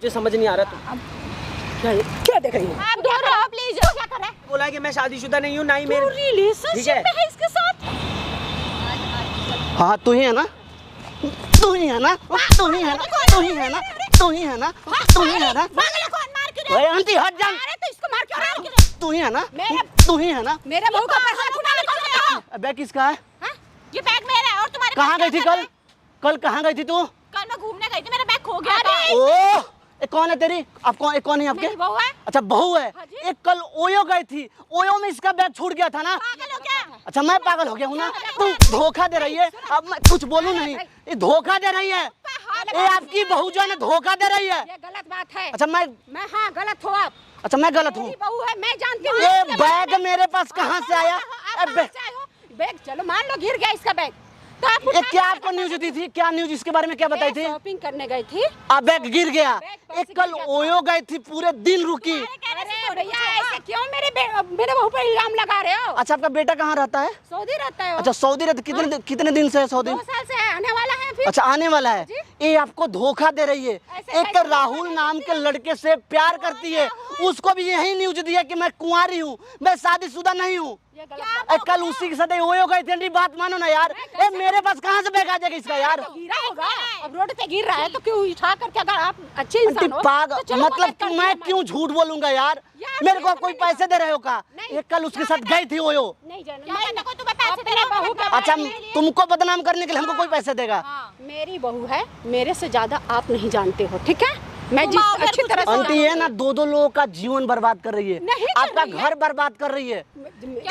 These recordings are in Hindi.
मुझे समझ नहीं आ रहा तुम क्या देख रही हो? आप दूर रहो प्लीज। क्या कर रहे हैं? बोला है कि मैं शादीशुदा नहीं हूँ, ना ही मेरे रिलेशनशिप में है इसके साथ। हाँ तू ही है ना, तू ही है ना, तू ही है ना, तू ही है ना, तू ही है ना, तू ही है ना। कौन मार क्यों ओए आंटी हट जा। अरे तो इसको मार क्यों रहा है? तू ही है ना, तू ही है ना। मेरे बहू का पैसा छुड़ाने कौन गया हो? बैग किसका है? हाँ? ये बैग मेरा है और तुम्हारे कहाँ गई थी कल? कल कहाँ गई थी तू? कल मैं घूमने गई थी, मेरा बैग खो गया था। ओह ये कौन है तेरी? अब कौन कौन है आपके? मेरी बहू है। अच्छा बहू है। हाँ जी। एक कल ओयो गई थी, ओयो में इसका बैग छूट गया था ना। पागल हो क्या? अच्छा मैं पागल हो गया हूँ ना? तू धोखा दे रही है। अब मैं कुछ बोलूँ नहीं, ये धोखा दे रही है। ये आपकी बहू जो है ना धोखा दे रही है। ये गलत बात है। अच्छा मैं हाँ गलत हो आप। अच्छा मैं गलत हूँ? मेरी बहू है, मैं जानती हूँ। ये बैग मेरे पास कहाँ से आया? बैग चलो मान लो गिर गया इसका बैग तो आप ये क्या आपको न्यूज दी थी? क्या न्यूज इसके बारे में क्या बताई थी? शॉपिंग करने गई थी। आप बैग गिर गया। एक कल ओयो गई थी, पूरे दिन रुकी। अरे भैया ऐसे क्यों मेरे बहू पे इल्जाम लगा रहे हो? अच्छा आपका बेटा कहाँ रहता है? सऊदी रहता है। अच्छा सऊदी रहता, कितने दिन से है सऊदी? 2 साल से है, आने वाला है फिर। अच्छा आने वाला है। ये आपको धोखा दे रही है। एक राहुल नाम के लड़के से प्यार करती है, उसको भी यही न्यूज दिया कि मैं कुंवारी हूँ, मैं शादीशुदा नहीं हूँ। कल उसी के साथ ओयो गई थी। बात मानो ना यार, ए मेरे पास कहाँ से बैग आ जाएगा इसका यार? गिरा होगा, अब रोड पे गिर रहा है तो क्यों उठा करके, अगर आप अच्छे इंसान हो पागल तो चलो मतलब मदद कर मैं दिया क्यों झूठ बोलूंगा यार? मेरे को कोई पैसे दे रहे हो का? एक कल उसके साथ गई थी ओयो। नहीं जाना मैं को तुम्हें पैसे दे रहा हूं। अच्छा तुमको बदनाम करने के लिए हमको कोई पैसे देगा? मेरी बहू है, मेरे से ज्यादा आप नहीं जानते हो, ठीक है? मैं जिस अच्छी तरह से आंटी है ना, दो लोगों का जीवन बर्बाद कर रही है, आपका घर बर्बाद कर रही है।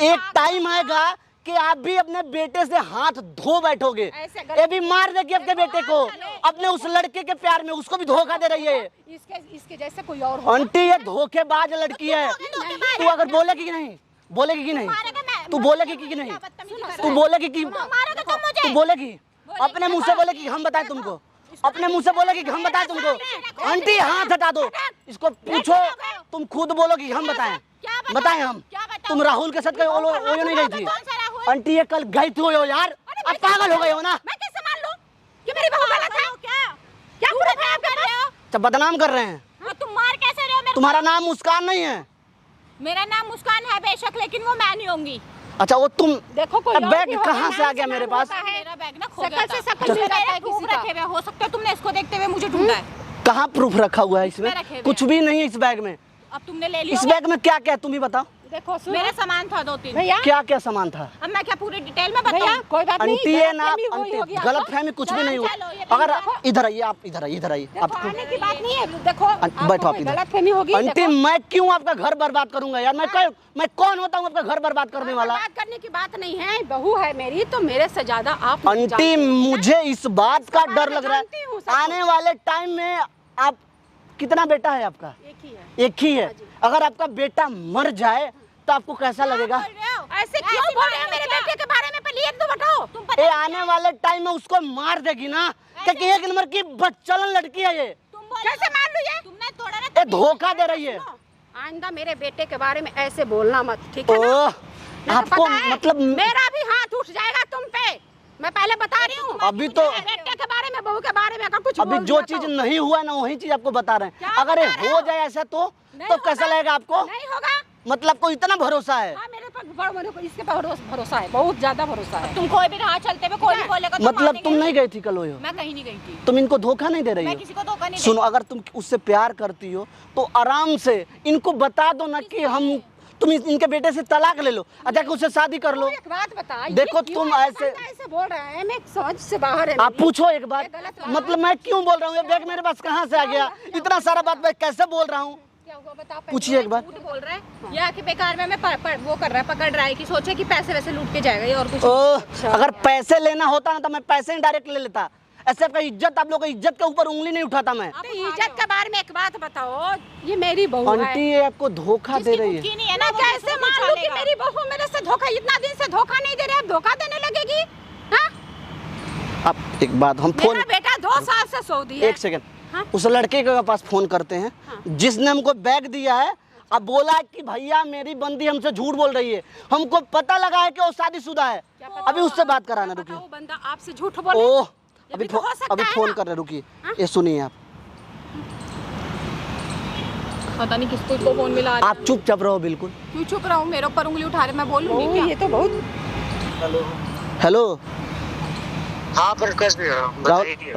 एक टाइम आएगा कि आप भी अपने बेटे से हाथ धो बैठोगे। ये भी मार देगी अपने बेटे को, अपने उस लड़के के प्यार में उसको भी धोखा दे रही है। इसके जैसे कोई और हो। आंटी ये धोखेबाज लड़की है। तू अगर बोलेगी कि नहीं, बोलेगी कि नहीं, तू बोलेगी कि नहीं, तू बोलेगी कि तू बोलेगी अपने मुंह से बोलेगी हम बताएं तुमको, अपने मुंह से बोलेगी कि हम बताएं तुमको। आंटी हाथ हटा दो, इसको पूछो, तुम खुद बोलोगी हम बताएं हम। तुम राहुल के साथ कहीं ओयो नहीं गई थी? आंटी ये कल गई थी ओयो यार, अब पागल हो गए हो ना? मैं कैसे मान लूं कि मेरी बहू गलत है? क्या प्रूफ है आपके पास? जब बदनाम कर रहे हैं। तुम मार कैसे रहे हो मेरे? तुम्हारा नाम मुस्कान नहीं है? मेरा नाम मुस्कान है बेशक, लेकिन वो मैं नहीं होंगी। अच्छा वो तुम देखो कोई बैग कहाँ से आ गया मेरे पास? मेरा बैग ना खो गया था। शकल से रखा है किसी का। रखे हुए हो सकता है तुमने इसको देखते हुए मुझे ढूंढा है। कहाँ प्रूफ रखा हुआ है इसमें? कुछ भी नहीं है इस बैग में। अब तुमने ले लिया। इस बैग में क्या क्या है तुम ही बताओ। देखो मेरा सामान था 2-3 भैया। क्या क्या सामान था? अब मैं क्या पूरी डिटेल में बताऊं? कोई बात नहीं। आंटी है ना, आंटी गलतफहमी कुछ भी नहीं हुआ। अगर इधर आइए, आप इधर आइए, इधर आइए। आप आने की बात नहीं है, देखो बैठो आप इधर। गलतफहमी होगी। आंटी मैं क्यों आपका घर बर्बाद करूंगा यार? मैं कौन होता हूँ आपका घर बर्बाद करने वाला? बात करने की बात नहीं है, बहू है मेरी तो मेरे से ज्यादा आप। आंटी मुझे इस बात का डर लग रहा है, आने वाले टाइम में आप कितना बेटा है आपका? एक ही है। अगर आपका बेटा मर जाए तो आपको कैसा लगेगा? ऐसे क्यों बोल रहे हो मेरे बेटे के बारे में? पहले ये तो बताओ। ये आने वाले टाइम में उसको मार देगी ना, क्योंकि 1 नंबर की बच्चलन लड़की है ये। कैसे मान लूं? ये तुमने तोड़ा ना, ये धोखा दे रही है। आइंदा मेरे बेटे के बारे में ऐसे बोलना मत, ठीक है ना? आपको मतलब मेरा भी हाथ उठ जाएगा तुम पे, मैं पहले बता रही हूँ। अभी तो बेटे के बारे में, बहू के बारे में अगर कुछ अभी जो चीज नहीं हुआ ना वही चीज आपको बता रहे हैं। अगर ये हो जाए ऐसा तो कैसा लगेगा आपको? नहीं होगा। मतलब को इतना भरोसा है? हाँ मेरे पर इसके भरोसा है, बहुत ज्यादा भरोसा है। तुम कोई भी राह चलते हुए कोई भी बोलेगा तो मतलब तुम नहीं गई थी कल ओयो? मैं कहीं नहीं गई थी। तुम इनको धोखा नहीं दे रही हो? मैं किसी को धोखा नहीं। सुनो, अगर तुम उससे प्यार करती हो तो आराम से इनको बता दो ना कि हम तुम इनके बेटे से तलाक ले लो, अच्छा उससे शादी कर लो। एक बात बता, देखो तुम ऐसे बोल रहे हैं, मैं समझ से बाहर है। आप पूछो एक बात, मतलब मैं क्यों बोल रहा हूँ? ये बैग मेरे पास कहाँ से आ गया? इतना सारा बात मैं कैसे बोल रहा हूँ? पूछिए एक बार। बोल रहा है या कि बेकार में वो कर रहा है, पकड़ रहा है कि सोचे कि पैसे वैसे लूट के जाएगा ये और कुछ। अगर पैसे लेना होता ना तो मैं पैसे ही डायरेक्ट ले लेता। ऐसे आपका इज्जत, आप लोग का इज्जत के ऊपर उंगली नहीं उठाता मैं। तो इज्जत के बारे में एक बात बताओ, ये मेरी बहू है। आंटी ये आपको धोखा दे रही है। नहीं है ना, कैसे मान लूं कि मेरी बहू मेरे से धोखा, इतना दिन से धोखा नहीं दे रही, अब धोखा देने लगेगी? हाँ? अब एक बात हम फोन, मेरा बेटा 2 साल से सऊदी है। एक सेकंड, उस लड़के के पास फोन करते हैं जिसने हमको बैग दिया है। अब बोला है कि भैया मेरी बंदी हमसे झूठ बोल रही है, हमको पता लगा है कि वो शादीशुदा है। अभी उससे बात कराना, रुकिए। वो बंदा आपसे झूठ बोले? ओह अभी फोन कर रहे, रुकिए। ये सुनिए आप। पता नहीं किसको इसको फोन मिला रहा है। आप चुपचाप रहो बिल्कुल। क्यों चुप रहा हूँ? मेरे ऊपर उंगली उठा रहे, मैं बोलूंगी क्या? ये तो बहुत हेलो हाँ पर कैसे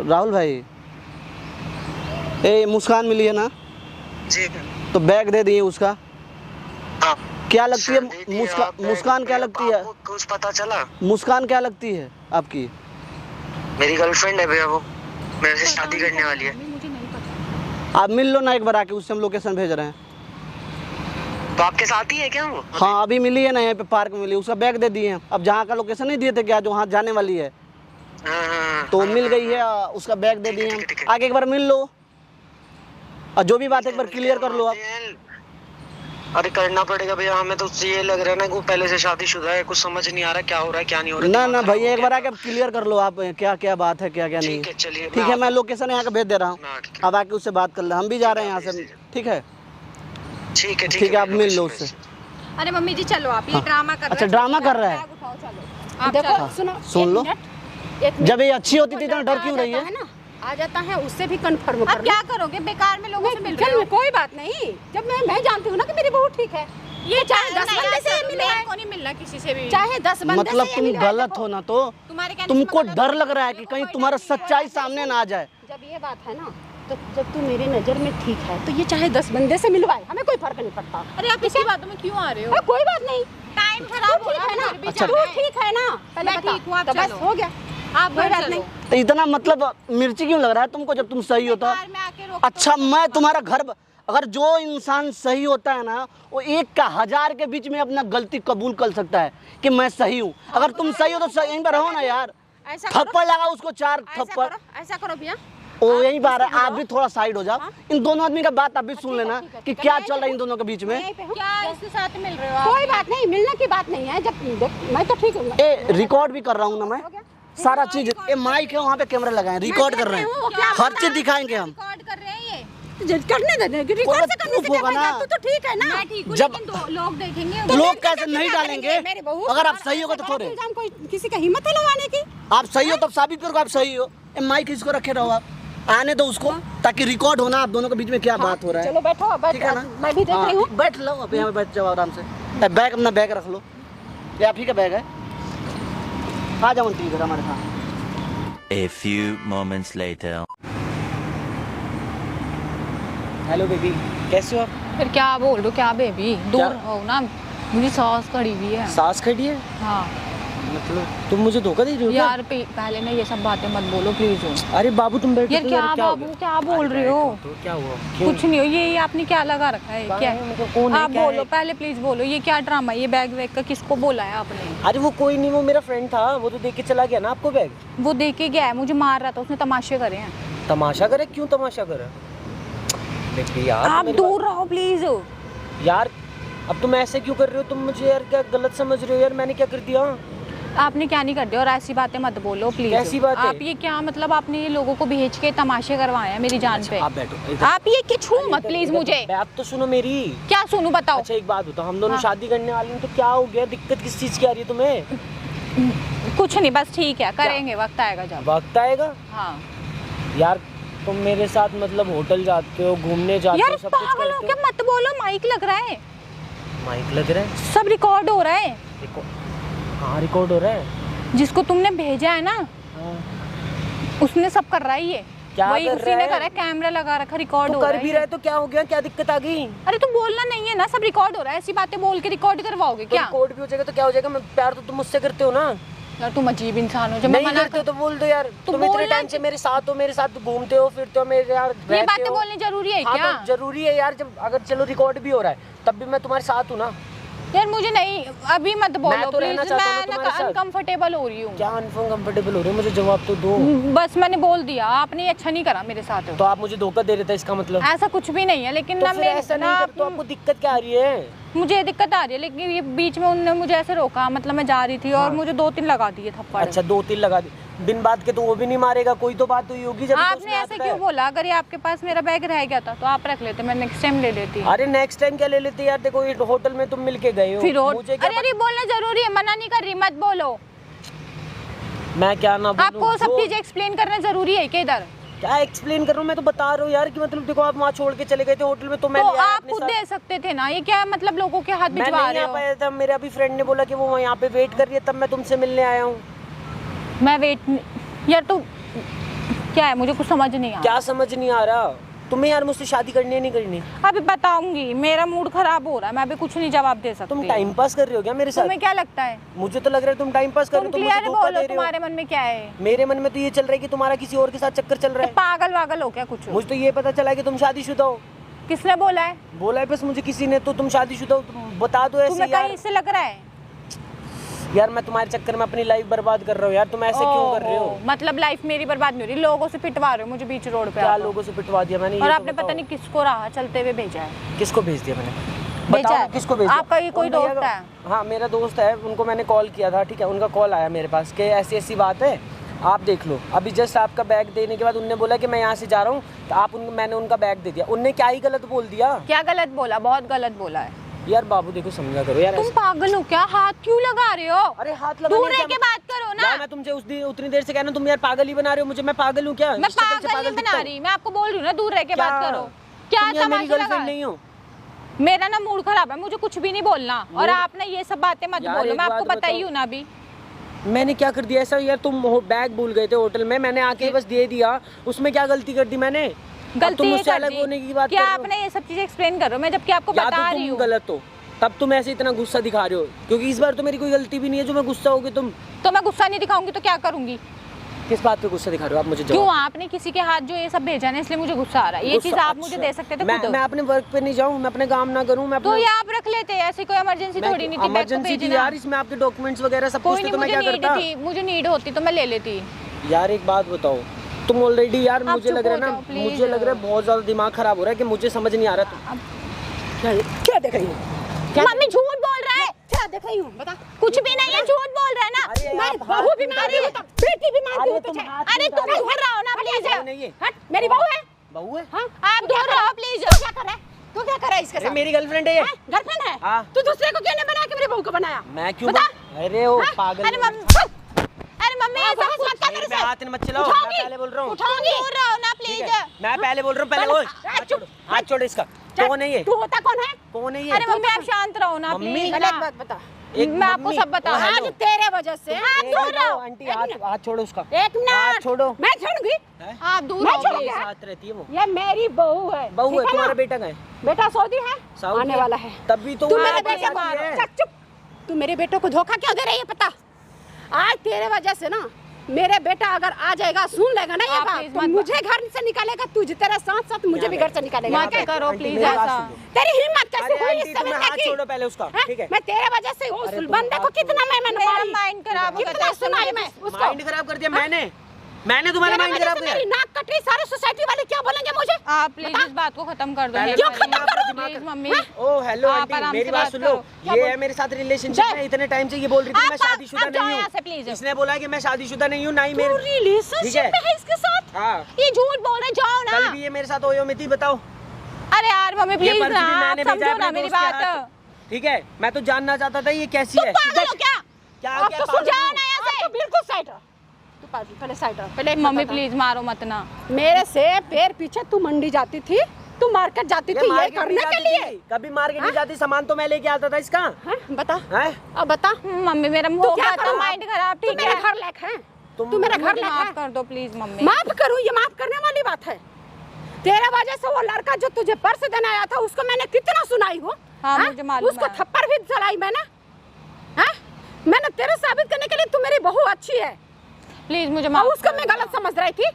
राहुल भाई, ए मुस्कान मिली है ना? जी तो बैग दे दिए उसका। हाँ। क्या लगती है सर, दे दिए आप बैग। मुस्कान क्या लगती है? आपको कुछ पता चला? मुस्कान क्या लगती है आपकी? मेरी गर्लफ्रेंड है भैया, वो मेरे से शादी करने वाली है। मुझे नहीं पता। आप मिल लो ना एक बार आके, उससे हम लोकेशन भेज रहे हैं। तो आपके साथ ही है क्या वो? हाँ अभी मिली है ना, यहाँ पे पार्क में मिली, उसका बैग दे दिए हैं। अब जहाँ का लोकेशन नहीं दिए थे क्या, जो वहाँ जाने वाली है, हाँ, तो मिल गई है, उसका बैग दे दिए हैं। आगे एक बार मिल लो और जो भी बात है एक बार क्लियर कर लो आप। अरे करना पड़ेगा भैया, हमें तो उससे ये लग रहा है ना कि वो पहले से शादीशुदा है, कुछ समझ नहीं आ रहा क्या हो रहा है क्या नहीं हो रहा। ना ना भैया, एक बार आके क्लियर कर लो आप, क्या क्या बात है क्या क्या नहीं। ठीक है चलिए। ठीक है, मैं लोकेशन यहाँ का भेज दे रहा हूँ, अब आके उससे बात कर ले। हम भी जा रहे हैं यहाँ से, ठीक है? ठीक है ठीक है, आप मिल लो उससे। अरे मम्मी जी चलो, आप ये ड्रामा कर रहे अच्छा ड्रामा कर रहा है? बैग उठाओ, चलो। आप देखो चलो। सुनो, सुन लो, एक जब ये अच्छी होती थी तो डर क्यों रही है? ना आ जाता है, उससे भी कंफर्म अब कर क्या करोगे? बेकार में लोगों से मिल रहे चल हो। कोई बात नहीं, जब मैं जानती हूँ ना कि मेरी बहू ठीक है, ये चाहे 10 बंदे से मिले, मेरे को नहीं मिलना किसी से भी। चाहे 10 बंदे मतलब से तुम मिले, गलत हो ना, तो तुम्हारे कहने से तुमको मतलब डर लग रहा है कि कहीं तुम्हारा सच्चाई सामने ना आ जाए। जब ये बात है ना, तो जब तू मेरी नजर में ठीक है तो ये चाहे 10 बंदे से मिलवाए, हमें कोई फर्क नहीं पड़ता। अरे आप इसी बातों में क्यों आ रहे हो? कोई बात नहीं, टाइम खराब हो रहा है ना। अच्छा। तू ठीक है ना? पहले मैं बता। ठीक हूँ, आप तो बस चलो। हो गया, आप कोई घर बात चलो। नहीं। तो इतना मतलब मिर्ची क्यों लग रहा है तुमको जब तुम सही होता? कार में आके रोको अच्छा मैं तुम्हारा घर, अगर जो इंसान सही होता है ना, वो 1 का 1000 के बीच में अपना गलती कबूल कर सकता है कि मैं सही हूँ। अगर तुम सही हो तो यहीं पर रहो ना यार। ऐसा करो, थप्पड़ लगा उसको 4 ऐसा थप्पड़। करो, ऐसा करो भैया। ओ यहीं पर है, आप भी थोड़ा साइड हो जाओ। इन दोनों आदमी का बात आप भी सुन लेना कि क्या चल रहा है इन दोनों के बीच में। यहीं पे हूँ। क्या इसके साथ मिल रहे हो आप? कोई बात नहीं, मिलने की बात नहीं है। जब मैं तो ठीक हूँ। ए रिकॉर्ड भी कर रहा हूँ ना मैं, सारा चीज। ए माइक है वहाँ पे, कैमरा लगाए, रिकॉर्ड कर रहे हैं, हर चीज दिखाएंगे हम। रिकॉर्ड कर रहे हैं ये। करने दे, रिकॉर्ड से करने से क्या होगा ना। फायदा? तू तो ठीक है ना? मैं ठीक हूँ, जब- लेकिन लोग देखेंगे। तो लोग मेरे कैसे क्या नहीं क्या डालेंगे? करेंगे? मेरी बहू अगर आप सही होगे तो थोड़े। इल्जाम कोई किसी का हिम्मत है लगाने की? आप सही हो तब साबित करो आप सही हो। ए माइक इसको रखे रहो आप, आने दो उसको, ताकि रिकॉर्ड होना आप दोनों के बीच में क्या बात हो रहा है। चलो बैठो, बैठ, ठीक है ना? मैं भी देख रही हूँ। हाँ, बैठ लो, अब यहाँ पे बैठ जाओ आराम से। बैग अपना बैग रख लो, ये आप ही का बैग है। आ जाओ ठीक है हमारे साथ। A few moments later. Hello baby, कैसे हो आप? फिर क्या बोल रहे हो? क्या बेबी? दूर हो ना, मेरी सास खड़ी हुई है। सास खड़ी है? हाँ मतलब तुम मुझे धोखा दे रही हो क्या? यार, पहले ना ये सब बातें मत बोलो प्लीज। अरे बाबू तुम बैठो यार तो क्या हो बाबू, गया? क्या बोल रहे हो? तो क्या हुआ? कुछ नहीं हो। ये आपने क्या लगा रखा है? क्या कौन है, आप क्या बोलो, है? पहले प्लीज बोलो, ये क्या ड्रामा? ये बैग वैग का किसको बोला है आपने? अरे वो कोई नहीं, वो मेरा फ्रेंड था, वो तो देख के चला गया ना आपको बैग। वो देख के गया है, मुझे मार रहा था, उसने तमाशे करे हैं। तमाशा करे? क्यों तमाशा करे? देखिए यार, आप मेरी दूर रहो प्लीज। बात- यार अब तुम ऐसे क्यों कर रहे हो? तुम मुझे यार क्या गलत समझ रहे हो? यार मैंने क्या कर दिया? आपने क्या नहीं कर दिया, और ऐसी बातें मत बोलो प्लीज। कैसी बातें? आप ये क्या मतलब, आपने ये लोगों को भेज के तमाशे करवाए हैं मेरी जान पे। आप बैठो। आप ये कि छू मत प्लीज मुझे। बात तो सुनो मेरी। क्या सुनूं बताओ? अच्छा एक बात बताओ, हम दोनों हाँ। शादी करने वाले हैं तो क्या हो गया? दिक्कत किस चीज की आ रही है तुम्हें? कुछ नहीं, बस ठीक है, करेंगे, वक्त आएगा जब। वक्त आएगा? हाँ यार तुम मेरे साथ मतलब होटल जाते हो, घूमने जाते यार हो, सब कुछ पागल हो करते क्या? मत बोलो, माइक लग रहा है, हो। माइक लग रहा है? सब रिकॉर्ड हो रहा है। हाँ रिकॉर्ड हो रहा है। जिसको तुमने भेजा है ना, हाँ। उसने सब कर रहा है ये। क्या वही कर उसी रहा ने है? करा है, कैमरा लगा रखा, रिकॉर्ड तो हो कर रहा भी है रहा ये। है तो क्या हो गया? क्या दिक्कत आ गई? अरे तुम बोलना नहीं है ना, सब रिकॉर्ड हो रहा है, ऐसी बातें बोल के रिकॉर्ड करवाओगे क्या? कोड भी हो जाएगा तो क्या हो जाएगा? मैं प्यार तो तुम मुझसे करते हो ना? यार तुम अजीब इंसान हो, जब मैं नहीं मना करते हो तो बोल दो यार। तुम इतने बोलना टाइम से मेरे साथ हो, मेरे साथ घूमते हो, फिरते हो, मेरे यार ये रहते बातें हो। बोलनी जरूरी है हाँ, क्या? तो जरूरी है यार, जब अगर चलो रिकॉर्ड भी हो रहा है तब भी मैं तुम्हारे साथ हूँ ना। यार मुझे नहीं, अभी मत बोलो तो रहना प्लीज, चाहता हूँ मैं तुम्हारे ना साथ। अनकंफर्टेबल हो रही हूँ। क्या अनकंफर्टेबल हो रहे हो? मुझे जवाब तो दो। बस मैंने बोल दिया, आपने ये अच्छा नहीं करा मेरे साथ। तो आप मुझे धोखा दे रहे थे इसका मतलब? ऐसा कुछ भी नहीं है, लेकिन तो ना फिर मैं ऐसा नहीं कर, तो आपको दिक्कत क्या आ रही है? मुझे दिक्कत आ रही है, लेकिन ये बीच में उन्होंने मुझे ऐसे रोका, मतलब मैं जा रही थी और मुझे 2-3 लगा दिए थप्पड़। अच्छा 2-3 लगा दी बिन बात के, तो वो भी नहीं मारेगा, कोई तो बात हुई होगी जब आपने ऐसे क्यों बोला? अगर ये आपके पास मेरा बैग रह गया था तो आप रख लेते, मैं नेक्स्ट टाइम ले लेती। अरे नेक्स्ट टाइम क्या ले लेते यार? देखो ये होटल में तुम मिलके गए हो, फिर मुझे क्या अरे बोलना जरूरी है, मना नहीं कर रही, मत बोलो। मैं क्या ना बोलूं? आपको सब जो- चीजें एक्सप्लेन करना जरूरी है क्या इधर? क्या एक्सप्लेन कर रहा हूँ, मैं तो बता रहा हूँ यार कि मतलब देखो आप वहाँ छोड़ के चले गए थे होटल में, तो मैं तो ले आया आप अपने खुद साथ। दे सकते थे ना, ये क्या मतलब लोगों के हाथ मैं भिजवा नहीं रहे आ हो? पाया था, मेरे अभी फ्रेंड ने बोला कि वो यहाँ पे वेट कर रही है, तब मैं तुमसे मिलने आया हूँ। मैं वेट यार, तो क्या है, मुझे कुछ समझ नहीं आ रहा। क्या समझ नहीं आ रहा तुम्हें यार? मुझसे शादी करनी है नहीं करनी? अभी बताऊंगी, मेरा मूड खराब हो रहा है, मैं अभी कुछ नहीं जवाब दे सकती। तुम टाइम पास कर रहे हो क्या मेरे साथ? तुम्हें क्या लगता है? मुझे तो लग रहा है तुम टाइम पास कर रहे तुम हो, तुम मुझे क्लियर धोखा बोलो, दे रहे तुम्हारे मन में क्या है? हो। मेरे मन में तो ये चल रहा है कि तुम्हारा किसी और के साथ चक्कर चल रहा है। पागल वागल हो क्या कुछ? मुझे तो ये पता चला है कि तुम शादीशुदा हो। किसने बोला है? बोला है बस मुझे किसी ने, तो तुम शादीशुदा हो, तुम बता दो ऐसे तुम्हें यार। कहीं से लग रहा है? यार मैं तुम्हारे चक्कर में अपनी लाइफ बर्बाद कर रहा हूँ यार, तुम ऐसे क्यों कर रहे हो? मतलब लाइफ मेरी बर्बाद नहीं हो रही, लोगों से पिटवा रहे हो मुझे बीच रोड पे क्या आकर। लोगों से पिटवा दिया मैंने? और ये तो आपने बताओ। पता नहीं किसको राह चलते हुए भेजा है। किसको भेज दिया मैंने? भेजा बताओ है? किसको भेज दिया? आपका ये कोई उन भैया दोस्त का- है? हाँ मेरा दोस्त है, उनको मैंने कॉल किया था, ठीक है, उनका कॉल आया मेरे पास कि ऐसी ऐसी बात है, आप देख लो। अभी जस्ट आपका बैग देने के बाद उनने बोला कि मैं यहाँ से जा रहा हूँ, तो मैंने उनका बैग दे दिया। उनने क्या ही गलत बोल दिया? क्या गलत बोला? बहुत गलत बोला है। यार बाबू देखो समझा करो यार। तुम पागल हो क्या? हाथ क्यों लगा रहे हो? अरे हाथ लगा दूर रह के बात करो ना। यार मैं तुमसे उतनी देर से कहना, तुम यार पागल ही बना रहे हो मुझे। मैं पागल हूँ क्या? मैं शक्ल से पागल नहीं दिखता बना हूँ? रही, मैं आपको बोल रही हूँ ना, दूर रह के बात करो। क्या तुम यार मेरी तमाशा लगा? गर्लफ्रेंड नहीं हो। मेरा ना मूड खराब है, मुझे कुछ भी नहीं बोलना, और आपने ये सब बातें मत यार, बोलो, एक मैं आपको बात बताई बताओ। हूँ ना अभी। मैंने क्या कर दिया ऐसा यार? तुम बैग भूल गए थे होटल में, मैंने आके बस दे दिया, उसमें क्या गलती कर दी मैंने? अब गलती तुम ये मुझसे कर अलग दी होने की बात क्या कर रहे हो? आपने ये सब चीजें एक्सप्लेन कर रहे हो, मैं जबकि आपको या बता तो रही तुम हूँ। गलत हो, तब तुम ऐसे इतना गुस्सा दिखा रहे हो, क्योंकि इस बार तो मेरी कोई गलती भी नहीं है जो मैं गुस्सा होगी। तुम तो मैं गुस्सा नहीं दिखाऊंगी तो क्या करूंगी? किस बात पे गुस्सा दिखा रहे हो आप मुझे? क्यों? आपने किसी के हाथ जो ये सब भेजा ना, इसलिए मुझे गुस्सा आ रहा है। ये चीज आप मुझे दे सकते थे खुद। मैं अपने वर्क पे नहीं जाऊँ, मैं अपने काम ना करूँ, मैं तो ये आप रख लेते, ऐसी कोई इमरजेंसी थोड़ी नहीं थी बैग को इमरजेंसी थी भेजना। यार, इसमें आपके डॉक्यूमेंट्स वगैरह सब कुछ कोई थे, नहीं, तो मैं मुझे क्या नीड करता? थी, मुझे नीड होती तो मैं ले लेती। यार एक बात बताओ, तुम ऑलरेडी यार आप मुझे चुप लग रहा है हो ना, जाओ, please। मुझे लग रहा है बहुत ज्यादा दिमाग खराब हो रहा है कि मुझे समझ नहीं आ रहा तुम क्या देख रही हो? मम्मी झूठ बोल रहा है। क्या देख रही हूँ बता? कुछ भी नहीं है, झूठ बोल रहा है ना। अरे मैं आप बहू हाथ बीमार क्यों हूँ, उठा बेटी बीमार अरे हूँ तुम तुझे। हाथ अरे क्यों तुम उठा रहे हो? घर रहो ना प्लीज। बहू नहीं है। हट, मेरी बहू है। बहू है? हाँ, आप दूर रहो प्लीज। क्या कर रहा है? तू क्या कर रहा है इसके अरे साथ? मेरी गर्लफ्रेंड है ये। गर्लफ्रेंड है? हाँ। तू दूसरे को क्यों नहीं बना के मेरी बहू को बनाया? मैं क्यों बता। अरे ओ हाँ? पागल अरे हो। मम्मी ऐसा कुछ मत मेरे कर। पे हाथ मत चलाओ, मैं पहले बोल रहा हूँ। उठाऊंगी। दूर रहो ना ठीक प्लीज। है, मैं पहले बोल रहा हूँ, पहले ओए हाथ छोड़ो, हाथ छोड़ो इसका। कौन है ये? तू होता कौन है? कौन है ये? अरे मम्मी आप शांत रहो ना मम्मी, प्लीज। गलत बात बता। एक मैं आपको मम्मी, सब बता ओ, हेलो। आज तेरे वजह से एक दूर मिनट, रहो। आंटी हाथ छोड़ो उसका। एक हाथ मिनट छोड़ो। मैं छोड़ूंगी। हैं? आप दूर मैं रहो छोड़ूंगी। प्लीज। साथ रहती है वो। ये मेरी बहू है। बहू ठीक है, ना? तुम्हारा बेटा कहाँ है? बेटा सऊदी है, साउथ आने में? वाला है। तब भी तो तू वो मेरे आपके बेटे साथ को ही है। चुप चुप। तू मेरे बेटों को धोखा क्यों दे रही है पता? आज तेरे वजह से ना मेरे बेटा अगर आ जाएगा, सुन लेगा ना ये आप बात, please तो मत मुझे घर से निकालेगा, तुझे तेरे साथ साथ मुझे भी घर से निकालेगा। मत करो आंटी, प्लीज मेरी बात ऐसा। सुन लो। तेरी हिम्मत कैसे अरे हुई आंटी, इस तुम्हें समय हाथ छोड़ो पहले उसका, हैं? ठीक है? मैं तेरे वजह से उस तुम बंदे को हाथ कितना मैं मेरा मारी, माइंड खराब हो कितना गया था, सुनाई मैं उसको। माइंड खराब कर दिया मैंने तुम्हारा तेरे माइंड वजह खराब से किया। मेरी नाक कट रही, सारे सोसाइटी वाले क्या बोलेंगे मुझे? आप प्लीज इस बात को खत्म कर दो। पहले मेरी तो बारी। अपना अपना दिमाग- प्लीज मम्मी। ओ हेलो आप आंटी, आराम मेरी से बात बात सुन लो। करो। ये है मेरे साथ रिलेशनशिप में इतने टाइम से ये बोल रही थी मैं आप शादीशुदा जाओ नहीं यहाँ से, हूँ। प्लीज। इसने बोला कि मैं शादीशुदा नहीं हूँ, ना ही तू मेरे। ठीक है? रिलेशनशिप में है इसके साथ? हाँ, ये झूठ बोल रहे, जाओ कल ना। भी ये मेरे साथ ओयो में थी, बताओ। अरे यार मम्मी ये प्लीज पर्स ना, भी आप मैंने भेजा समझो अपने ना मेरी दोस्त के बात। हाथ। ठीक है, मैं तो जानना चाहता था ये कैसी तुम है। पागल हो क्या? क्या आप क्या तो पागल सुझाव हूँ? ना यहाँ से। बिल्कुल साइड रहो। तू पागल, पहले साइड रहो। पहले एक मम्मी बता। प्लीज मारो मत ना। मेरे से पैर पीछे तू मंडी जाती थी, तू मार्केट जाती थी ये मार्केट नहीं करने के जाती लिए। थी, कभी मार्केट नहीं जाती, सामान तो मैं लेके आता था इसका। हैं? बता, हैं? अब बता। मम्मी मेरा तू हो क्या गया था करूं? माइंड खराब। तू ठीक मेरे है, घर लायक है? तुम- तू मेरे घर मुझे लायक माफ है? कर दो प्लीज मम्मी। माफ करूं? ये माफ करने वाली बात है? तेरा वजह से वो लड़का जो तुझे पर्स देने आया था उसको मैंने कितना सुनाई हो। हाँ, हैं? मुझे मालूम उसको है। थप्पड़ भी चलाई मैंने। हैं? मैंने तेरे साबित करने के लिए तू मेरी बहू अच्छी है प्लीज मुझे और माफ उसको कर मैं दो। गलत समझ रही थी।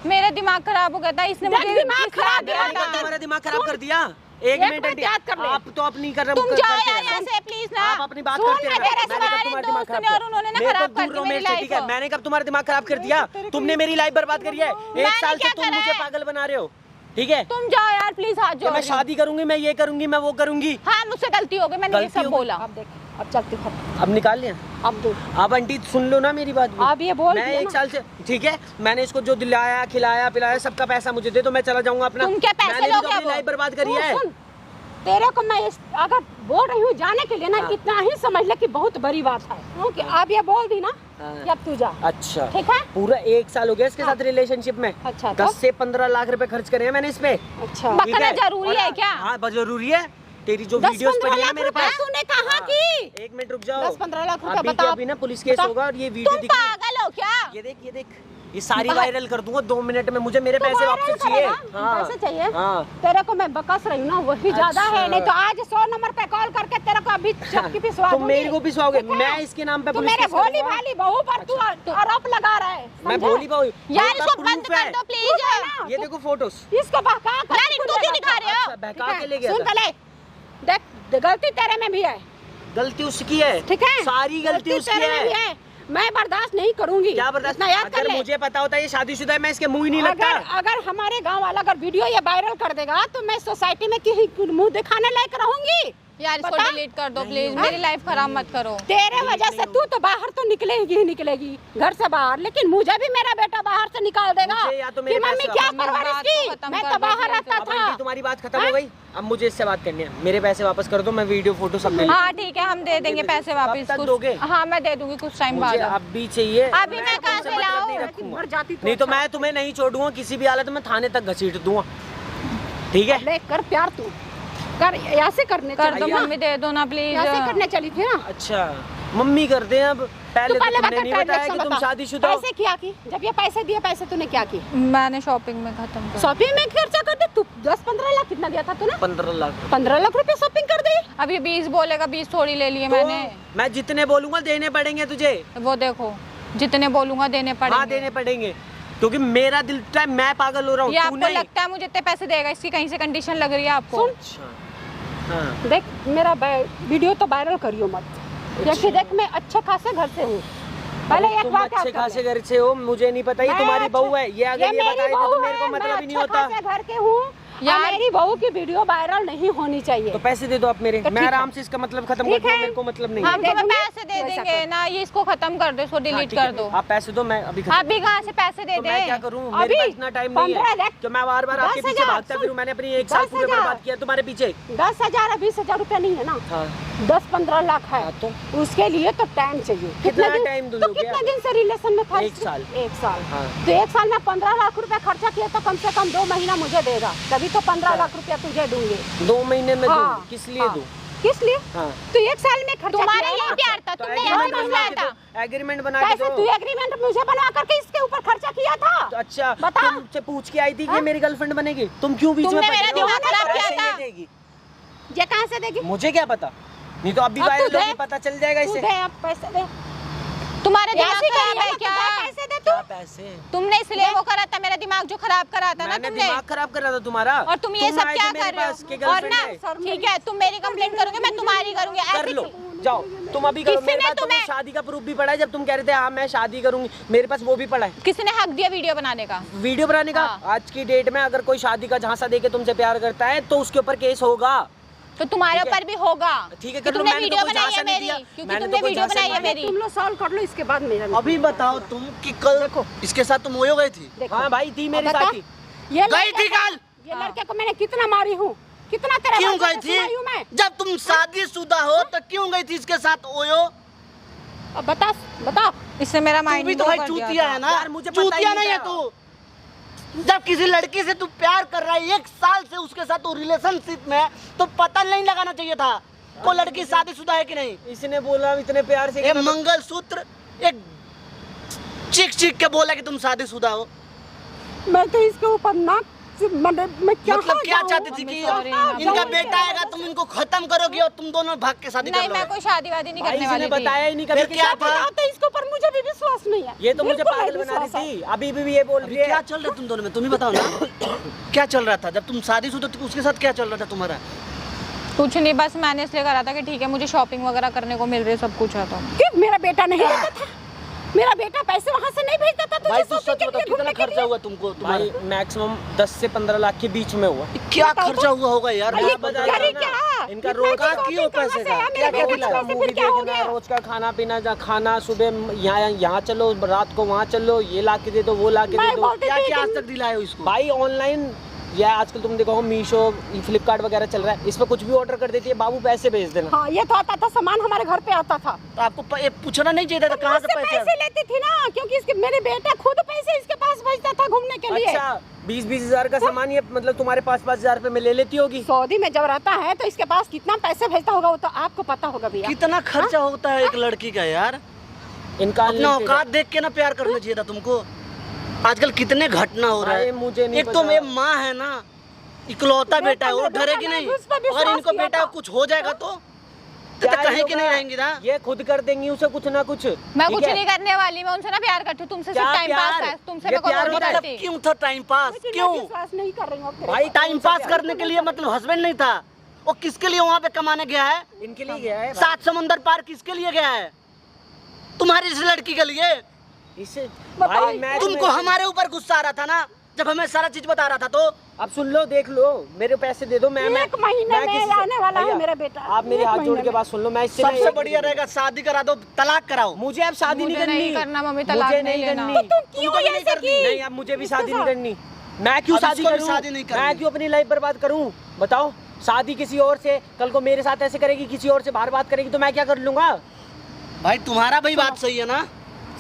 मेरा दिमाग खराब हो गया था, इसने देख, मुझे दिमाग इतना खराब दिया है। था। तुम्हारा दिमाग खराब कर दिया। एक एक मिनट मिनट आंटी, याद कर ले। आप तो अपनी कर रहे तुम करते जाओ रहना। यार यहाँ से प्लीज ना। आप अपनी बात सुन, करते मैं रहना। तेरे मैंने कब सवाल तुम्हारा दिमाग दोस्त खराब ने और उन्होंने ना मेरे को खराब दूर कर रहो दी मेरी मेरे से, ठीक है? लाइफ। मैंने कब तुम्हारा दिमाग खराब कर दिया? तुमने मेरी लाइफ बर्बाद करी है। एक मैंने साल से क्या तुम करा मुझे है? पागल बना रहे हो, ठीक है? तुम जाओ यार प्लीज, हाथ कि जोड़ मैं रही शादी करूंगी, मैं ये करूंगी, मैं वो करूंगी। हूँ। हाँ मुझसे गलती हो गई, मैंने ये गलती सब हो गई? बोला। अब देख, अब चलती हूँ। अब निकाल लिया। अब दूर। अब आंटी सुन लो ना मेरी बात भी। आप ये बोल मैं दिया एक ना। साल से, ठीक है, मैंने इसको जो दिलाया खिलाया पिलाया सबका पैसा मुझे दे दो, मैं चला जाऊंगा अपना। तुम क्या पैसे मैंने भी तो लोगे अपनी अब? लाइफ बर्बाद करी तू है। सुन, तेरे को मैं अगर बोल रही हूँ जाने के लिए ना, इतना ही समझ ले कि बहुत बड़ी बात है, क्योंकि अब ये बोल दी ना कि अब तू जा। अच्छा, ठीक है। पूरा 1 साल हो गया इसके साथ रिलेशनशिप में। अच्छा, 10 से 15 लाख रुपए खर्च करे हैं मैंने इस पे। अच्छा, बकना जरूरी है क्या? हाँ जरूरी है। तेरी जो वीडियोस पड़ी है मेरे पास, तूने कहा कि 1 मिनट रुक जाओ। 10-15 लाख रुपए अभी बता। के अभी ना पुलिस केस होगा और ये वीडियो तुम पागल हो क्या? ये देख ये सारी वायरल कर दूंगा 2 मिनट में। मुझे मेरे पैसे वापस चाहिए। हाँ पैसे चाहिए। हाँ तेरे को मैं बकस रही हूँ ना, वही ज्यादा है। नहीं तो आज 100 नंबर पे कॉल करके तेरे को अभी चक्की पिसवा तुम दूंगी। मेरे को पिसवाओगे? ठीक है? मैं इसके नाम पे तू पुलिस मेरे केस भोली करूंगा। भाली बहू पर तू आरोप लगा रहा है। मैं समझा? भोली बहू यार इसको बंद कर दो प्लीज। ये देखो फोटोस। इसको बहका कर यार खुद तू क्यों बता। दिखा रहे हो? अच्छा, बहका के ले गया सुन था। पहले, देख गलती तेरे में भी है, गलती उसकी है। ठीक है? सारी गलती उसकी तेरे में भी है। है। मैं बर्दाश्त नहीं करूंगी। क्या बर्दाश्त? इतना याद कर अगर ले। मुझे पता होता है ये शादीशुदा है, मैं इसके मुंह ही नहीं लगता। अगर हमारे गांव वाला अगर वीडियो ये वायरल कर देगा तो मैं सोसाइटी में कहीं मुंह दिखाने लायक रहूंगी? यार इसको बता। डिलीट कर दो प्लीज, मेरी लाइफ खराब मत करो। तेरे वजह से तू तो बाहर तो निकलेगी ही निकलेगी घर से बाहर, लेकिन मुझे भी मेरा बेटा बाहर से निकाल देगा मुझे या तो कि मेरे मम्मी पैसे क्या वापस- परवरिश बात को की, खत्म मैं कर तो दो बाहर प्लीज। रहता अब था। आंटी तुम्हारी बात खत्म हो गई। अब मुझे इससे बात करनी है। मेरे पैसे वापस कर दो, मैं वीडियो फोटो सब ले लूं। हाँ ठीक है, हम दे देंगे पैसे वापस। तक कुछ- दोगे? हाँ मैं दे दूंगी कुछ टाइम मुझे बाद। अभी चाहिए। अभी मैं कहाँ से तुमसे मतलब नहीं लाऊं? रखूंगा। मर जाती तो नहीं तो अच्छा। मैं तुम्हें नहीं छोड़ूंगा किसी भी हालत में, थाने तक घसीट दूंगा। ठीक है? ले कर प्यार तू कर, ऐसे करने कर चली दो थी ना? मम्मी, दे दो ना प्लीज। ऐसे करने चली थी ना? अच्छा मम्मी कर दे। अब पहले तू तो पहले तुमने बता, नहीं बताया ट्रांजैक्शन कि तुम बता। शादीशुदा हो। पैसे क्या की? जब ये पैसे दिए, पैसे तूने क्या की? मैंने शॉपिंग में खत्म कर। शॉपिंग में खर्चा कर दे तू। 10-15 लाख कितना दिया था तूने? 15 लाख। 15 लाख रुपए शॉपिंग कर दी। अभी 20 बोलेगा, 20 थोड़ी ले लिए मैंने। तो मैं जितने बोलूंगा देने पड़ेंगे तुझे। वो देखो, जितने बोलूंगा देने हाँ पड़ेंगे। देने पड़ेंगे, क्योंकि मेरा दिल टाइम मैं पागल हो रहा हूँ। ये तू आपको नहीं। लगता है मुझे इतने पैसे देगा? इसकी कहीं से कंडीशन लग रही है आपको? अच्छा हाँ। देख मेरा वीडियो तो वायरल करियो मत, क्योंकि देख मैं अच्छे खासे घर से हूँ। पहले एक तुम बात अच्छे खासे घर से हो, मुझे नहीं पता। ये तुम्हारी बहू है। ये अगर ये बताए तो मेरे को मतलब ही नहीं होता। घर के हूँ यार, मेरी बहू की वीडियो वायरल नहीं होनी चाहिए। तो पैसे दे दो आप मेरे। तो मैं ठीक आराम है। से इसका मतलब खत्म कर ठीक दूँ। है। मेरे को मतलब नहीं हम है। तुम्हें दूंगी, पैसे दे वैसा देंगे ना, ये इसको खत्म कर दो, इसको हाँ, डिलीट ठीक कर है। दो। आप पैसे दो, मैं अभी खत्म अभी कहाँ से पैसे दे तो मैं क्या दे? करूँ? मेरे पास इतना टाइम नहीं 15 है लाख। कि मैं बार बार आपके 10,000 पीछे भागता फिरूं। मैंने अपनी 1 साल पूरे 10,000 बर्बाद किया तुम्हारे पीछे। 10,000 20,000 रुपया नहीं है ना, हाँ 10-15 लाख है। हाँ, तो उसके लिए तो टाइम चाहिए। कितना दिन- टाइम तो दोगे कितने आप? दिन से रिलेशन में था? 1 साल। 1 साल। हाँ। तो 1 साल में 15 लाख रुपया खर्चा किया तो कम से कम 2 महीना मुझे देगा, तभी तो 15 लाख रुपया तुझे दूंगी। 2 महीने में हाँ, दूँ? किस लिए हाँ। दूँ? किस लिए? हाँ तो 1 साल में खर्चा तुम्हारा किया यही ना? प्यार था, तो तुमने यही एग्रीमेंट बनवाया बना के था। दो। एग्रीमेंट बना के कैसे दो। तू एग्रीमेंट मुझे बना करके इसके ऊपर खर्चा किया था? तो अच्छा बता। तुमसे पूछ के आई थी कि ये मेरी गर्लफ्रेंड बनेगी। तुम क्यों बीच में तुमने पड़ मेरा रहे हो? दिमाग खराब किया ऐसे था। ये देगी। ये कहाँ से देगी? मुझे क्या पता, नहीं तो अभी अब तू वायरल दे। होगी, पता चल जाएगा तू इसे। दे, अब पैसे दे। तुम्हारा दिमाग ऐसे खराब करिए है ना, क्या? तू दे पैसे दे तू। क्या पैसे? तुमने इसलिए वो करा था, मेरा दिमाग जो खराब करा था ना मैंने तुमने। दिमाग खराब करा था तुम्हारा। और तुम ये सब आए क्या थे मेरे कर रहे पास कि हो? और girlfriend ना है। ठीक है, तुम मेरी कंप्लेंट करोगे, मैं तुम्हारी करूंगी। कर ऐसी लो, जाओ तुम अभी करो। किसी मेरे ने पास तो वो तुम्हें- शादी का प्रूफ भी पड़ा है। जब तुम कह रहे थे हाँ मैं शादी करूंगी, मेरे पास वो भी पड़ा है। किसी ने हक दिया वीडियो बनाने का? वीडियो बनाने का। हाँ। आज की डेट में अगर कोई शादी का झांसा देके तुमसे प्यार करता है तो उसके ऊपर केस होगा। तो तुम्हारे ठीक है। ऊपर भी होगा। ठीक है, कि कर लो। तुमने मैंने तो वीडियो कोई बनाई है झांसा नहीं मेरी, दिया। क्योंकि मैंने तो तुमने कोई वीडियो झांसा बनाई है नहीं मेरी। तुम लोग सॉल्व कर लो, इसके बाद मेरा अभी बताओ तुम कि कल इसके साथ तुम हो गई थी? देखो। हाँ भाई थी मेरे बता। साथ ही। ये गई लड़के थी को- कल? ये लड़के को मैंने कितना मारी हूँ, कितना तेरे क्यों बाप गई से थी? सुनाई हूँ मैं? जब तुम शादीशुदा हो तो क्यों गई थी इसके साथ ओयो? अब बता बता। इससे मेरा तू माइंड भी तो भाई चूतिया है ना? यार, मुझे पता ही चूतिया नहीं नहीं है था। तू। जब किसी लड़की से तू प्यार कर रहा है 1 साल से उसके साथ तू रिलेशनशिप में, तो पता नहीं लगाना चाहिए था वो लड़की शादीशुदा है कि नहीं। इसने बोला इतने प्यार से एक मंगलसूत्र एक चीख चीख के बोला कि तुम शादीशुदा हो। मैं तो इसके ऊपर नाक मैं क्या मतलब क्या जाऊँ? चाहती थी कि sorry, इनका बेटा आएगा तुम इनको खत्म करोगी और तुम दोनों भाग के शादी कर नहीं, मैं लोगे। कोई शादी वादी नहीं भाई करने इसने वाली थी। बताया ही नहीं कभी फिर कि क्या शादी- था? तो इसके ऊपर मुझे भी विश्वास नहीं है। ये तो मुझे बिल्कुल पागल नहीं बना विश्वास रही है। थी। अभी भी ये बोल अभी रही क्या है। चल रहा है तुम दोनों में, तुम ही बताओ ना। क्या चल रहा था जब तुम शादीशुदा थी? उसके साथ क्या चल रहा था तुम्हारा? कुछ नहीं, बस मैंने इसलिए करा था कि ठीक है मुझे शॉपिंग वगैरह करने को मिल रही है, सब कुछ है तो। कि मेरा बेटा नहीं आता था, मेरा बेटा पैसे वहाँ से नहीं भेजता था तुझे भाई तू shopping सच के बताओ लिए, कितना घूमने के खर्चा लिए? हुआ तुमको तुम्हारा? भाई मैक्सिमम 10 से 15 लाख के बीच में हुआ। क्या बताओ तो। खर्चा हुआ होगा यार? भाई, मैं ये बता क्या रहा रे हूँ ना। क्या? इनका इतना रोज की का shopping क्यों कहाँ पैसे से का? है? क्या मेरे क्या बेटे दिलाया? के पैसे मूवी फिर क्या हो देखना, गया? रोज का खाना पीना, जहाँ खाना सुबह यहाँ चलो, रात को वहाँ चलो, ये ला के दे दो, वो ला के मैं दे दो। बोलती क्या थी क्या कि आज तक दिलाए हो इसको? भाई ऑनलाइन ये आजकल तुम देखो मीशो फ्लिपकार्ट वगैरह चल रहा है, इस पर कुछ भी ऑर्डर कर देती है, बाबू पैसे भेज देना। हाँ ये तो आता था, सामान हमारे घर पे आता था। तो आपको पूछना नहीं चाहिए था कहाँ से पैसे लेती थी ना, क्योंकि इसके मेरे बेटा खुद पैसे इसके पास भेजता था घूमने के लिए। अच्छा 20-20 हजार का सामान ये मतलब तुम्हारे 5-5 हजार पे में ले लेती होगी। सऊदी में जब रहता है तो इसके पास कितना पैसे भेजता होगा वो तो आपको पता होगा भैया। कितना खर्चा होता है एक लड़की का यार। इनका अपना औकात देख के ना प्यार करना चाहिए था तुमको। आजकल कितने घटना हो रहा है। मुझे नहीं एक तो मेरी माँ है ना, इकलौता बेटा है, वो डरेगी नहीं। अगर इनको बेटा कुछ हो जाएगा तो कहीं की नहीं रहेंगी ना। ये खुद कर देंगी उसे कुछ ना कुछ। मैं कुछ नहीं करने वाली, मैं उनसे ना प्यार करती हूँ, तुमसे सिर्फ टाइम पास है, तुमसे मैं प्यार नहीं करती। क्यों था टाइम पास? क्यों विश्वास नहीं कर रही हूँ भाई? टाइम पास करने के लिए मतलब हस्बैंड नहीं था वो? किसके लिए वहाँ पे कमाने गया है? इनके लिए गया है। 7 समंदर पार किसके लिए गया है? तुम्हारी इस लड़की के लिए। इसे भाई मैं तुमको हमारे ऊपर गुस्सा आ रहा था ना जब हमें सारा चीज बता रहा था। तो अब सुन लो, देख लो, मेरे पैसे दे दो। मैं एक महीने में आने वाला है मेरा बेटा। आप मेरे हाथ जोड़ के बात सुन लो। मैं इससे सबसे बढ़िया रहेगा शादी करा दो, तलाक कराओ। मुझे अब शादी नहीं करनी करना मम्मी, तलाक नहीं लेना। नहीं करनी। नहीं, अब मुझे भी शादी नहीं करनी। मैं क्यों अब शादी इसको भी करूं? शादी नहीं करनी। मैं क्यों अपनी लाइफ बर्बाद करूं? बताओ, शादी किसी और से, कल को मेरे साथ ऐसे करेगी, किसी और से बाहर बात करेगी तो मैं क्या कर लूंगा? भाई तुम्हारा भी बात सही है ना।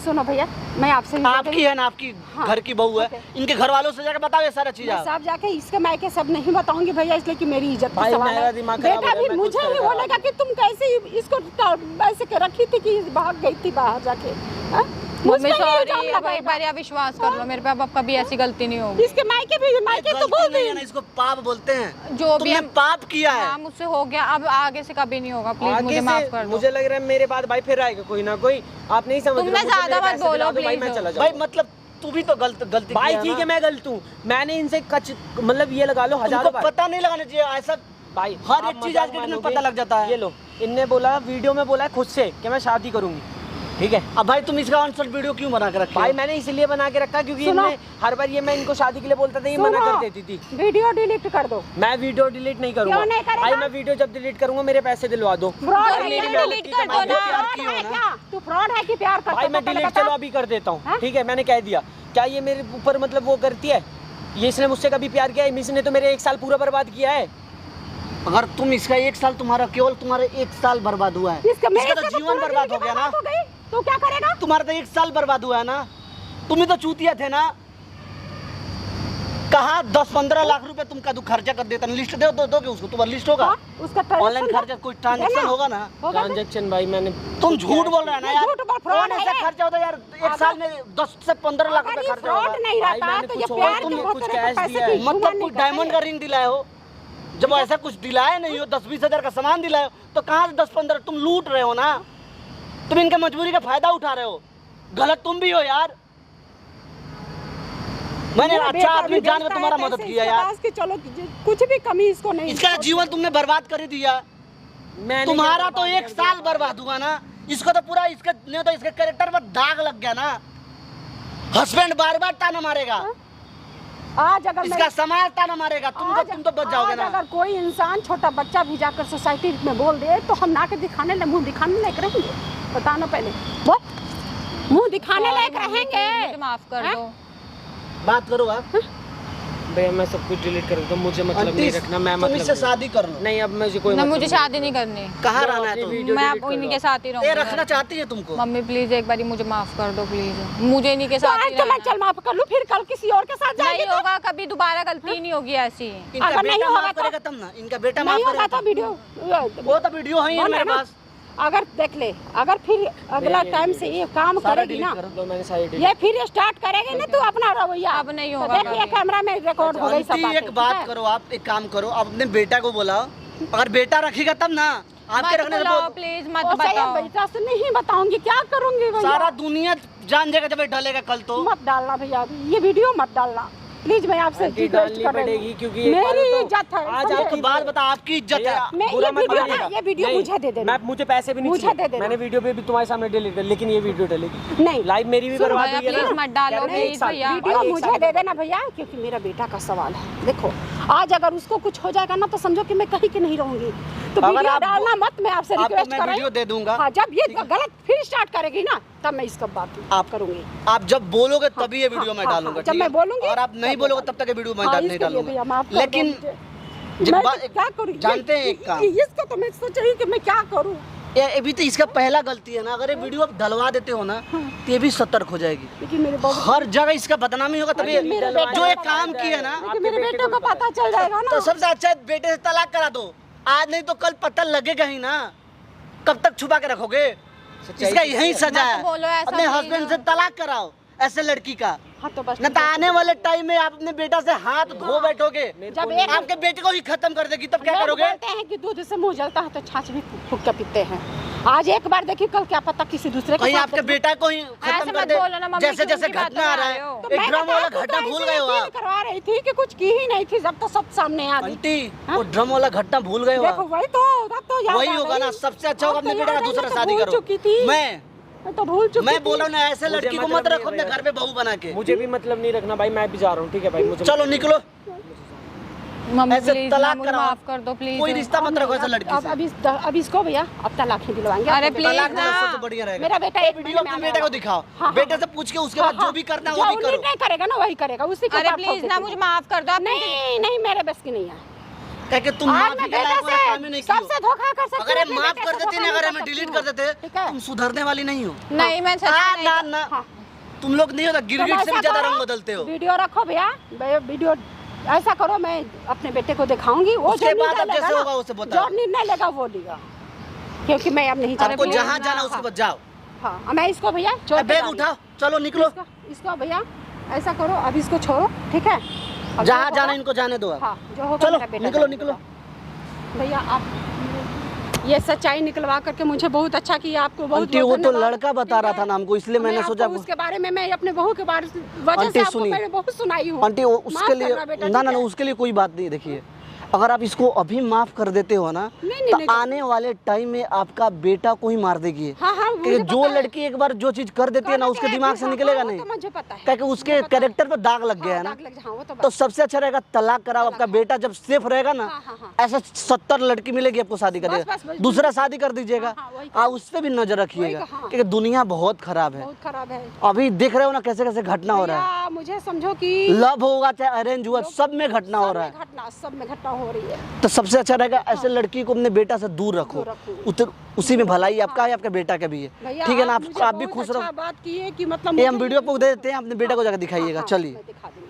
सुनो भैया, मैं आपसे आपकी है ना, आपकी घर की बहू है, इनके घर वालों से जाकर बताओ ये सारा चीज। साहब जाके इसके मायके सब नहीं बताऊंगी भैया, इसलिए कि मेरी इज्जत का भाई सवाल मेरा है। दिमाग खराब हो बेटा रहा है, भी मैं मुझे कुछ ही कर रहा बोलेगा कि तुम कैसे इसको ऐसे के रखी थी कि भाग गई थी बाहर जाके। मम्मी सॉरी, अब एक बार विश्वास कर लो मेरे पे, अब कभी ऐसी गलती नहीं होगी। इसके मायके भी मायके तो बोल नहीं है ना, इसको पाप बोलते हैं। जो भी तुमने पाप किया है। हाँ मुझसे हो गया, अब आगे से कभी नहीं होगा, प्लीज मुझे माफ कर दो। मुझे लग रहा है मेरे बाद भाई फिर आएगा कोई ना कोई। आप नहीं समझ तुमने ज्यादा मत बोलो भाई, मैं प्लीज। चला भाई जाऊँ मतलब तू भी तो गलती भाई। किया ठीक ना। है मैं गलत हूँ, मैंने इनसे कच मतलब ये लगा लो हजारों तुमको बार। पता नहीं लगाना चाहिए ऐसा भाई हर आप एक चीज मजाक आज के दिन में मानोगे? पता लग जाता है। ये लो, इनने बोला वीडियो में बोला है खुद से कि मैं शादी करूंगी, ठीक है। अब भाई तुम इसका आंसर वीडियो क्यों बना के रखे? भाई मैंने इसलिए बना के रखा क्योंकि इनने हर बार ये मैं इनको शादी के लिए बोलता था, ये मना कर देती थी। वीडियो डिलीट कर दो। मैं वीडियो डिलीट नहीं करूंगा। क्यों नहीं करेगा? भाई मैं वीडियो जब डिलीट करूंगा मेरे पैसे दिलवा दो। फ्रॉड भाई है, मेरी डिलीट मेहनत कर की दो कमाई ना। है। की हो ना। क्या तू फ्रॉड है कि प्यार करता? भाई मैं डिलीट चलो अभी कर देता हूँ, ठीक है, मैंने कह दिया। क्या ये मेरे ऊपर मतलब वो करती है? ये इसने मुझसे कभी प्यार किया है? इसने तो मेरे 1 साल पूरा बर्बाद किया है। अगर तुम इसका 1 साल तुम्हारा केवल तुम्हारा 1 साल बर्बाद हुआ है, इसका तो जीवन बर्बाद हो गया ना। तो क्या करेगा? तुम्हारा तो 1 साल बर्बाद हुआ है ना। तुम ही तो चूतिया थे ना। कहा 10-15 लाख रुपए तुम का खर्चा कर देता। लिस्ट दे दोगे उसको? तुम्हारा लिस्ट होगा? उसका ऑनलाइन खर्चा कोई ट्रांजेक्शन होगा ना? ट्रांजेक्शन भाई मैंने तुम झूठ बोल रहे हैं ना यार। झूठ बोल, फ्रॉड कौन ऐसा है। खर्चा होता है यार? 1 साल में 10 से 15 लाख रुपए खर्चा होगा। फ्रॉड नहीं भाई रहता मैंने तो ये कुछ प्यार और के तुमने बहुत कुछ तरह के कैश पैसे दिया की है। मतलब जुगाड़ कुछ नहीं डायमंड का रिंग दिलाए हो, जब ऐसा कुछ दिलाया नहीं हो, 10-20 हजार का सामान दिलाए हो, तो कहाँ से 10-15? तुम लूट रहे हो ना, तुम इनके मजबूरी का फायदा उठा रहे हो। गलत तुम भी हो यार। मैंने अच्छा आदमी जान के तुम्हारा मदद किया यार। कि चलो कुछ भी कमी इसको नहीं। इसका जीवन तुमने बर्बाद कर ही दिया। तुम्हारा तो 1 साल बर्बाद हुआ ना। इसको तो पूरा इसके नहीं तो इसके कैरेक्टर पर दाग लग गया ना। हस्बैंड बार-बार ताना मारेगा, आज अगर इसका समाज ताना मारेगा, तुम तो बच जाओगे ना। अगर कोई इंसान छोटा बच्चा भी जाकर सोसाइटी में बोल दे तो हम नाके दिखाने मुंह दिखाने लायक रहेंगे? बताना पहले, बोल मुंह दिखाने लायक रहेंगे? मुझे माफ कर दो। बात करो आप। भैया मैं सब कुछ डिलीट कर दूँ, मुझे मतलब नहीं रखना। मैं तुम मतलब इससे शादी कर लो। नहीं, अब मुझे कोई ना, मतलब मुझे शादी नहीं करनी। कहाँ रहना है तुम? मैं अब इनके साथ ही ये रहूंगी। रखना चाहती है तुमको? मम्मी प्लीज एक बारी मुझे माफ कर दो प्लीज, मुझे इन्हीं के तो साथ आज ही तो मैं रहना। चल माफ कर लूं, फिर कल किसी और के साथ जाएगी नहीं होगा, कभी दोबारा गलती नहीं होगी ऐसी। इनका अगर नहीं बेटा होगा माफ तो- करेगा तब ना। इनका बेटा माफ नहीं होगा करेगा तो वीडियो वो तो वीडियो है ही बोल मेरे रहे ना। पास। अगर देख ले, अगर फिर अगला टाइम से ये काम सारा करेगी ना, डिलीट कर लो, मैंने सारी डिलीट। ये फिर स्टार्ट करेगी ना तो अपना रवैया अब नहीं तो होगा देख ये कभी। कैमरा में रिकॉर्ड हो गई सब आंटी, एक बात करो, आप एक काम करो, आप अपने बेटा को बुलाओ। अगर बेटा रखेगा तब ना। आपके मत रखने से बुलाओ बहुत- प्लीज, मत और सही बताओ। बेटा से नहीं बताऊंगी, क्या करूंगी भैया? सारा दुनिया जान जाएगा जब ये डालेगा कल तो। मत डालना भैया, ये वीडियो मत डालना प्लीज, मैं आपसे आंटी रिक्वेस्ट डालनी कर रही पड़ेगी हूँ। क्योंकि एक बार मेरी तो इज्जत है। आज समझे? आपकी एक बात बता, आपकी इज्जत है। मैं बुरा ये मत वीडियो मानिएगा। ना, ये वीडियो नहीं, मुझे दे देना। मुझे पैसे भी नहीं मुझे चाहिए। दे देना। मैंने वीडियो पे भी तुम्हारे सामने डिलीट कर, लेकिन ये वीडियो डलेगी नहीं, लाइव मेरी भी सुनो बर्बाद भैया, हुई है ना। प्लीज मत डालो, कह रहे हैं एक प्लीज साल। भैया। वीडियो भाई, एक मुझे साल दे देना भैया, क्योंकि मेरा बेटा का सवाल है। देखो आज अगर उसको कुछ हो जाएगा ना तो समझो कि मैं कहीं की नहीं रहूंगी। तो अगर वीडियो आप- डालना मत, मैं आपसे आपको रिक्वेस्ट मैं कर रही वीडियो दे दूंगा। हाँ, जब ये गलत फिर स्टार्ट करेगी ना तब मैं इसका बात आप करूंगी। आप जब बोलोगे तभी ये वीडियो मैं हाँ, डालूंगा, जब ठीक मैं है? बोलूंगी और आप नहीं तब बोलोगे मैं तब तक ये वीडियो मैं हाँ, नहीं इसके लिए भैया माफ डालूंगा। कर दो लेकिन मुझे। जब मैं बात- क्या करूँ जानते हैं एक काम, इसको तो मैं सोच रही हूँ कि मैं क्या करूँ। ये अभी तो इसका पहला गलती है ना, अगर ये वीडियो आप डलवा देते हो ना तो ये भी सतर्क हो जाएगी। लेकिन मेरे बहू हर जगह इसका बदनामी होगा तभी मेरे बेटे जो को एक पता काम किया ना, लेकिन मेरे बेटे को पता चल जाएगा ना। तो सबसे अच्छा है बेटे से तलाक करा दो आज, नहीं तो कल पता लगेगा ही ना। कब तक छुपा के रखोगे? इसका यही सजा है, बोलो ऐसा अपने नहीं हस्बैंड से तलाक कराओ ऐसे लड़की का। हाँ तो बस न तो आने वाले टाइम में आप अपने बेटा से हाथ धो बैठोगे, जब एक आपके बेटे को ही खत्म कर देगी, तब क्या लोग करोगे? बोलते हैं कि दूध से मुंह जलता है तो छाछ भी फूक के पीते हैं। आज एक बार देखिए, कल क्या पता किसी दूसरे के कहीं साथ आपके देखिए। बेटा को ही खत्म ऐसे कर मत दे, बोलो ना मम्मी, जैसे क्यों जैसे उनकी बात घटना आ रहा बता है। रहे हो? तो एक मैं ड्रम वाला बताया, घटना तू तो भूल ऐसे गए हो यकीन आप करवा रही थी कि कुछ की ही नहीं थी, जब तो सब सामने आ गई। आंटी, वो ड्रम वाला घटना भूल गए हो देखो आप। वही तो तब तो याद वही आ होगा गई। ना, सबसे अच्छा होगा अब तो अपने बेटे का याद आई, दूसरा मैं तो शादी भूल करो। चुकी थी। मैं तो भूल चुकी मैं थी। बोल रहा हूँ ना, ऐसे मुझे लड़की को मतलब मत नहीं रखो है अपने भैया। घर पे बहू बना के। मुझे भी मतलब नहीं रखना भाई, मैं भी जा रहा हूँ, ठीक है भाई? मुझे चलो निकलो, मम्मी ऐसे प्लीज तलाक मुझे कराओ। माफ कर दो प्लीज। कोई रिश्ता मत रखो ऐसे लड़की अब से। अब इसको भैया अब तलाक ही दिलवाएंगे। अरे अपने प्लीज तलाक ना। देना सबसे बढ़िया रहेगा। मेरा बेटा एक वीडियो महीने अपने में बेटे को आने दिखाओ, वाला। हाँ, बेटे हाँ। से पूछ के उसके बाद जो भी करना है वो जो भी करो। निर्णय करेगा ना वही करेगा, उसी के अरे ऊपर प्लीज ठोक ना, देती मुझे हूँ। माफ कर दो आप। नहीं नहीं, मेरे बस की नहीं है। कह के तुम आज माफी मैं के बेटे लायक वाला काम ही नहीं से किए सबसे धोखा कर सकती अगर हूँ, ये अपने माफ बेटे कर से देते धोखा ना, अगर नहीं हमें कर डिलीट सकती कर देते, ठीक है? तुम सुधरने वाली नहीं हो। नहीं मैं सच में ना नहीं। ना, हाँ। तुम लोग नहीं होता, तो गिरगिट से भी ऐसा ज्यादा करो, रंग बदलते हो। वीडियो रखो भैया, वीडियो ऐसा करो, मैं अपने बेटे को दिखाऊंगी। वो उसके जो बाद निर्णय अब जैसे लेगा ना, होगा उसे बताओ। जो निर्णय लेगा वो लेगा, क्योंकि मैं अब नहीं आपको चाहती। जहाँ जाना उसके बाद जाओ। हाँ, मैं इसको भैया छोड़ के बैग जा रही उठाओ, चलो निकलो। हूँ। इसको भैया ऐसा करो, अब इसको छोड़ो, ठीक है? अब जो जहाँ होगा- जाना इनको जाने दो आप। हाँ, जो होगा चलो, मेरा बेटा निकलो, जाने निकलो। देगा। भैया आप ये सच्चाई निकलवा करके मुझे बहुत अच्छा किया, आपको बहुत आंटी वो बहुत तो धन्यवाद। लड़का बता रहा था ना हमको, इसलिए मैंने मैं सोचा। आपको उसके बारे में, मैं अपने बहू के बारे वजह आंटी से आपको सुनिए। मैंने बहुत सुनाई हूँ। आंटी उसके माफ लिए करना बेटा, ना ठीक ना है? उसके लिए कोई बात नहीं। देखिए, अगर आप इसको अभी माफ कर देते हो ना नहीं, तो नहीं, आने वाले टाइम में आपका बेटा को ही मार देगी। हाँ, हाँ, मुझे क्योंकि जो पता है। लड़की एक बार जो चीज कर देती है ना, उसके दिमाग से निकलेगा नहीं, तो मुझे पता है। क्योंकि उसके कैरेक्टर पर दाग लग गया है ना। दाग लग- हाँ, वो तो तो सबसे अच्छा रहेगा तलाक कराओ, आपका बेटा जब सेफ रहेगा ना, हाँ, हाँ, हाँ। ऐसा 70 लड़की मिलेगी आपको शादी बस, करेगा, बस, दूसरा शादी कर दीजिएगा। हाँ, वही आप उस पर भी नजर रखिएगा, वही, हाँ। क्योंकि दुनिया बहुत खराब है। बहुत खराब है अभी देख रहे हो ना कैसे कैसे घटना हो रहा है। भैया, मुझे समझो कि लव होगा चाहे अरेंज हुआ, सब में घटना हो रहा है। सब में घटना हो रही है। तो सबसे अच्छा रहेगा ऐसे लड़की को अपने बेटा से दूर रखो, उसी में भलाई आपका है, आपके बेटा का भी है। भैया, ठीक है ना? मुझे आप भी बहुत खुश अच्छा रहो। बात की है कि मतलब ये हम मुझे- वीडियो को दे देते हैं, अपने बेटा को जाकर दिखाइएगा। हाँ, चलिए। मैं दिखा दूंगी।